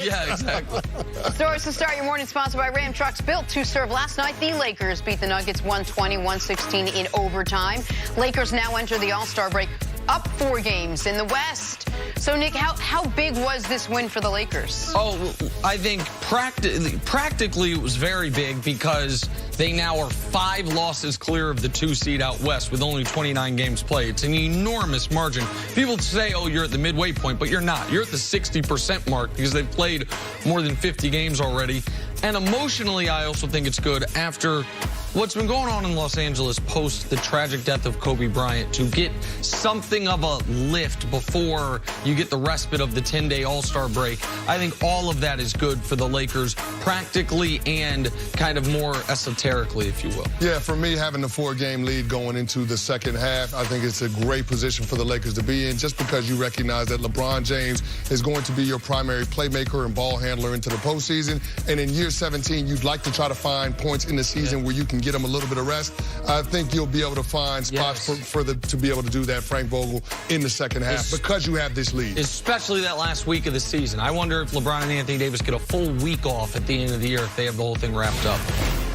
Yeah, exactly. Stories to start your morning, sponsored by Ram Trucks, built to serve. Last night, the Lakers beat the Nuggets 120-116 in overtime. Lakers now enter the All-Star break up 4 games in the West. So, Nick, how big was this win for the Lakers? Oh, I think practically it was very big because they now are 5 losses clear of the 2 seed out west with only 29 games played. It's an enormous margin. People say, oh, you're at the midway point, but you're not. You're at the 60% mark because they've played more than 50 games already. And emotionally, I also think it's good after what's been going on in Los Angeles post the tragic death of Kobe Bryant to get something of a lift before you get the respite of the 10-day All-Star break. I think all of that is good for the Lakers practically and kind of more esoterically, if you will. Yeah, for me, having the 4-game lead going into the second half, I think it's a great position for the Lakers to be in just because you recognize that LeBron James is going to be your primary playmaker and ball handler into the postseason. And in year 17, you'd like to try to find points in the season where you can get them a little bit of rest. I think you'll be able to find spots to be able to do that, Frank Vogel, in the second half because you have this lead. Especially that last week of the season. I wonder if LeBron and Anthony Davis get a full week off at the end of the year if they have the whole thing wrapped up.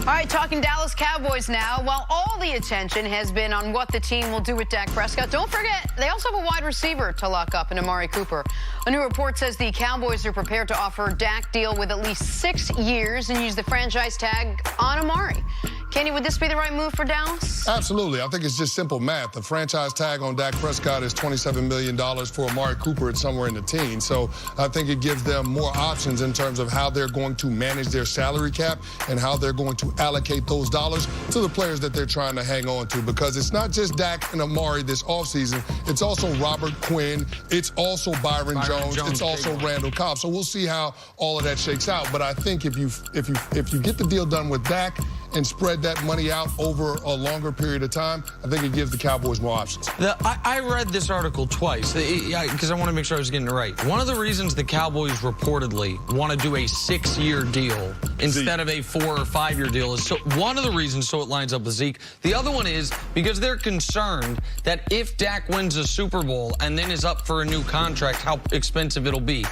All right, talking Dallas Cowboys now. While all the attention has been on what the team will do with Dak Prescott, don't forget, they also have a wide receiver to lock up in Amari Cooper. A new report says the Cowboys are prepared to offer Dak deal with at least 6 years and use the franchise tag on Amari. Canty, would this be the right move for Dallas? Absolutely. I think it's just simple math. The franchise tag on Dak Prescott is $27 million. For Amari Cooper, it's somewhere in the teens. So I think it gives them more options in terms of how they're going to manage their salary cap and how they're going to allocate those dollars to the players that they're trying to hang on to. Because it's not just Dak and Amari this offseason. It's also Robert Quinn. It's also Byron Jones. It's also Randall Cobb. So we'll see how all of that shakes out. But I think if you get the deal done with Dak and spread that money out over a longer period of time, I think it gives the Cowboys more options. I read this article twice because I want to make sure I was getting it right. One of the reasons the Cowboys reportedly want to do a 6-year deal instead of a 4 or 5 year deal is one of the reasons so it lines up with Zeke. The other one is because they're concerned that if Dak wins a Super Bowl and then is up for a new contract, how expensive it'll be.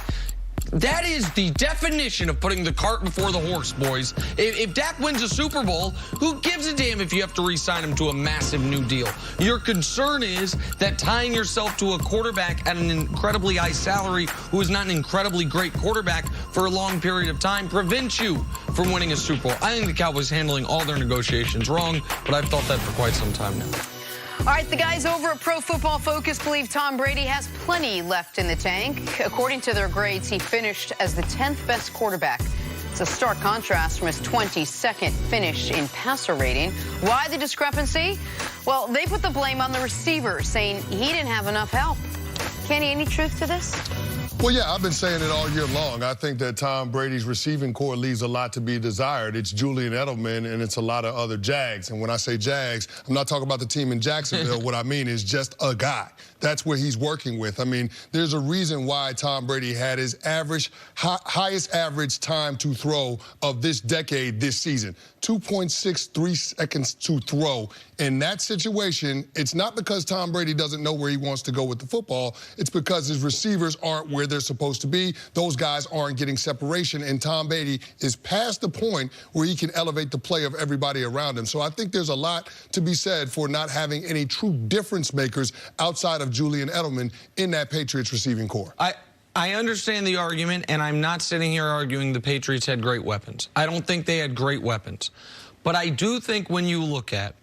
That is the definition of putting the cart before the horse, boys. If Dak wins a Super Bowl, who gives a damn if you have to re-sign him to a massive new deal? Your concern is that tying yourself to a quarterback at an incredibly high salary who is not an incredibly great quarterback for a long period of time prevents you from winning a Super Bowl. I think the Cowboys handling all their negotiations wrong, but I've thought that for quite some time now. All right, the guys over at Pro Football Focus believe Tom Brady has plenty left in the tank. According to their grades, he finished as the 10th best quarterback. It's a stark contrast from his 22nd finish in passer rating. Why the discrepancy? Well, they put the blame on the receiver, saying he didn't have enough help. Canty, any truth to this? Well, yeah, I've been saying it all year long. I think that Tom Brady's receiving core leaves a lot to be desired. It's Julian Edelman, and it's a lot of other Jags. And when I say Jags, I'm not talking about the team in Jacksonville. What I mean is just a guy. That's where he's working with. I mean, there's a reason why Tom Brady had his highest average time to throw of this decade this season. 2.63 seconds to throw. In that situation, it's not because Tom Brady doesn't know where he wants to go with the football. It's because his receivers aren't where they're supposed to be. Those guys aren't getting separation, and Tom Brady is past the point where he can elevate the play of everybody around him. So I think there's a lot to be said for not having any true difference makers outside of Julian Edelman in that Patriots receiving core. I understand the argument, and I'm not sitting here arguing the Patriots had great weapons. I don't think they had great weapons. But I do think when you look at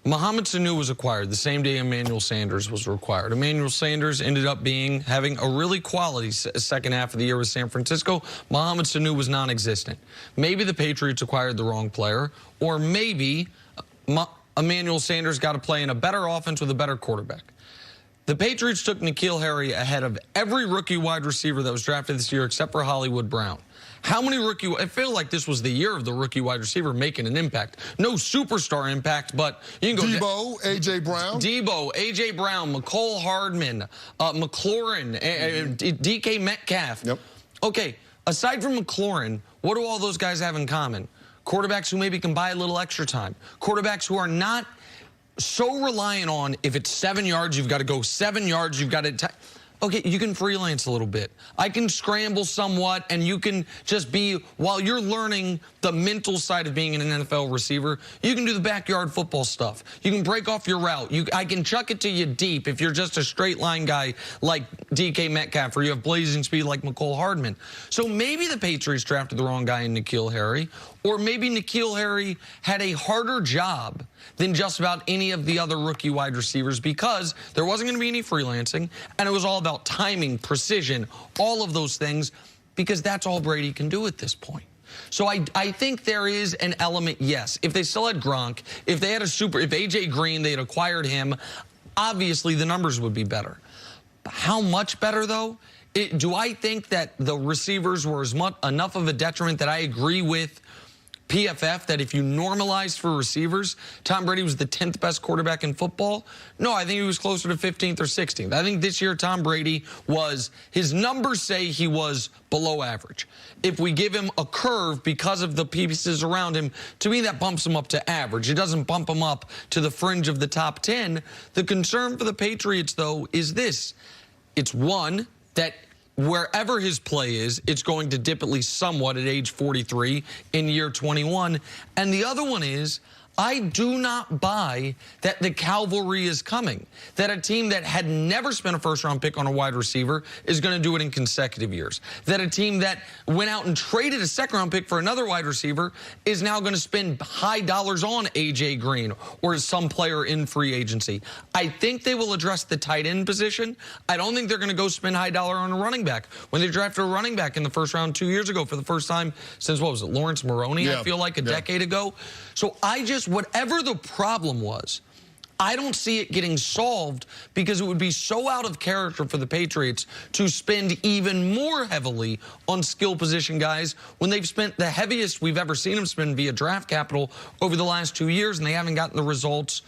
Mohamed Sanu was acquired the same day Emmanuel Sanders was required. Emmanuel Sanders ended up having a really quality second half of the year with San Francisco. Mohamed Sanu was non-existent. Maybe the Patriots acquired the wrong player, or maybe Emmanuel Sanders got to play in a better offense with a better quarterback. The Patriots took N'Keal Harry ahead of every rookie wide receiver that was drafted this year except for Hollywood Brown. How many I feel like this was the year of the rookie wide receiver making an impact. No superstar impact, but you can go... Debo, A.J. Brown. Debo, A.J. Brown, McCole Hardman, McLaurin, DK Metcalf. Yep. Okay, aside from McLaurin, what do all those guys have in common? Quarterbacks who maybe can buy a little extra time. Quarterbacks who are not so reliant on if it's 7 yards, you've got to go 7 yards, you've got to... okay, you can freelance a little bit. I can scramble somewhat, and you can just be, while you're learning the mental side of being an NFL receiver, you can do the backyard football stuff. You can break off your route. I can chuck it to you deep if you're just a straight line guy like DK Metcalf, or you have blazing speed like McCole Hardman. So maybe the Patriots drafted the wrong guy in N'Keal Harry, or maybe N'Keal Harry had a harder job than just about any of the other rookie wide receivers, because there wasn't going to be any freelancing, and it was all about timing, precision, all of those things, because that's all Brady can do at this point. So I think there is an element, yes. If they still had Gronk, if they had if A.J. Green, they had acquired him, obviously the numbers would be better. But how much better, though? Do I think that the receivers were enough of a detriment that I agree with PFF that if you normalized for receivers, Tom Brady was the 10th best quarterback in football? No, I think he was closer to 15th or 16th. I think this year Tom Brady his numbers say he was below average. If we give him a curve because of the pieces around him, to me that bumps him up to average. It doesn't bump him up to the fringe of the top 10. The concern for the Patriots, though, is this. It's one, that wherever his play is, it's going to dip at least somewhat at age 43 in year 21. And the other one is, I do not buy that the cavalry is coming, that a team that had never spent a first-round pick on a wide receiver is going to do it in consecutive years, that a team that went out and traded a second-round pick for another wide receiver is now going to spend high dollars on A.J. Green or some player in free agency. I think they will address the tight end position. I don't think they're going to go spend high dollar on a running back. When they drafted a running back in the first round 2 years ago for the first time since, what was it, Lawrence Maroney, yeah, I feel like, a decade ago. So whatever the problem was, I don't see it getting solved, because it would be so out of character for the Patriots to spend even more heavily on skill position guys when they've spent the heaviest we've ever seen them spend via draft capital over the last 2 years, and they haven't gotten the results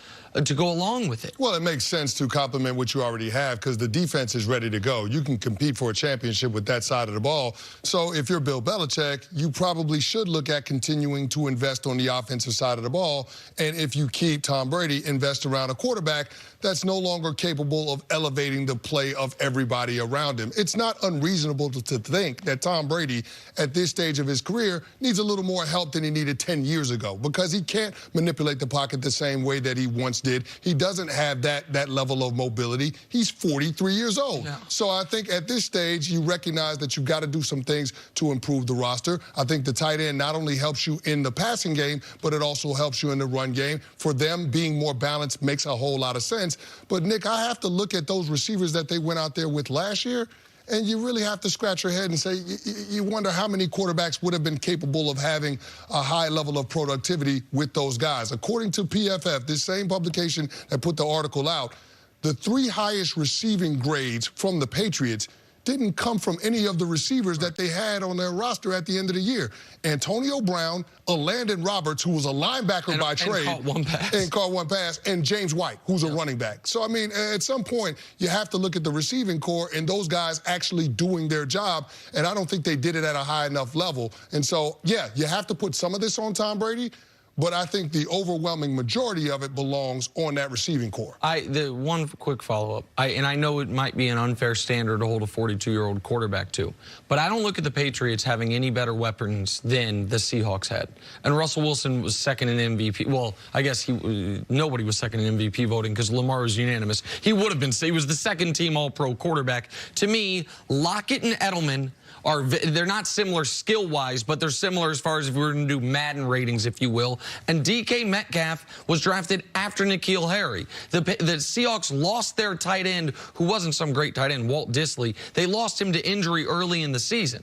to go along with it. Well, it makes sense to complement what you already have, because the defense is ready to go. You can compete for a championship with that side of the ball. So if you're Bill Belichick, you probably should look at continuing to invest on the offensive side of the ball. And if you keep Tom Brady, invest around a quarterback that's no longer capable of elevating the play of everybody around him. It's not unreasonable to think that Tom Brady, at this stage of his career, needs a little more help than he needed 10 years ago, because he can't manipulate the pocket the same way that he once did. He doesn't have that level of mobility. He's 43 years old. Yeah. So I think at this stage, you recognize that you've got to do some things to improve the roster. I think the tight end not only helps you in the passing game, but it also helps you in the run game. For them, being more balanced makes a whole lot of sense. But, Nick, I have to look at those receivers that they went out there with last year, and you really have to scratch your head and say, you wonder how many quarterbacks would have been capable of having a high level of productivity with those guys. According to PFF, this same publication that put the article out, the 3 highest receiving grades from the Patriots didn't come from any of the receivers that they had on their roster at the end of the year. Antonio Brown, Landon Roberts, who was a linebacker by trade. And caught one pass. And James White, who's a running back. So, I mean, at some point, you have to look at the receiving core and those guys actually doing their job. And I don't think they did it at a high enough level. And so, yeah, you have to put some of this on Tom Brady, but I think the overwhelming majority of it belongs on that receiving core. The one quick follow-up, and I know it might be an unfair standard to hold a 42-year-old quarterback to, but I don't look at the Patriots having any better weapons than the Seahawks had. And Russell Wilson was second in MVP. Well, I guess nobody was second in MVP voting because Lamar was unanimous. He would have been. He was the second-team All-Pro quarterback. To me, Lockett and Edelman they're not similar skill-wise, but they're similar as far as if we were going to do Madden ratings, if you will. And DK Metcalf was drafted after N'Keal Harry. The Seahawks lost their tight end, who wasn't some great tight end, Walt Disley. They lost him to injury early in the season.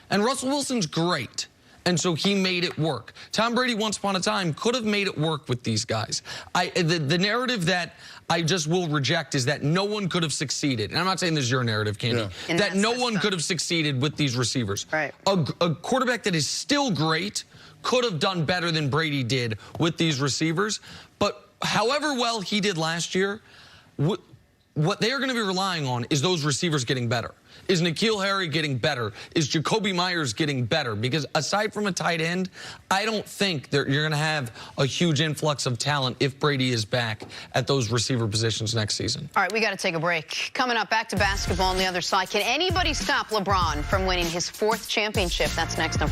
And Russell Wilson's great. And so he made it work. Tom Brady, once upon a time, could have made it work with these guys. The narrative that I just will reject is that no one could have succeeded. And I'm not saying this is your narrative, Canty. Yeah. That no one could have succeeded with these receivers. Right. A quarterback that is still great could have done better than Brady did with these receivers. But however well he did last year, what they are going to be relying on is those receivers getting better. Is N'Keal Harry getting better? Is Jacoby Myers getting better? Because aside from a tight end, I don't think you're going to have a huge influx of talent if Brady is back at those receiver positions next season. All right, we got to take a break. Coming up, back to basketball on the other side. Can anybody stop LeBron from winning his 4th championship? That's next on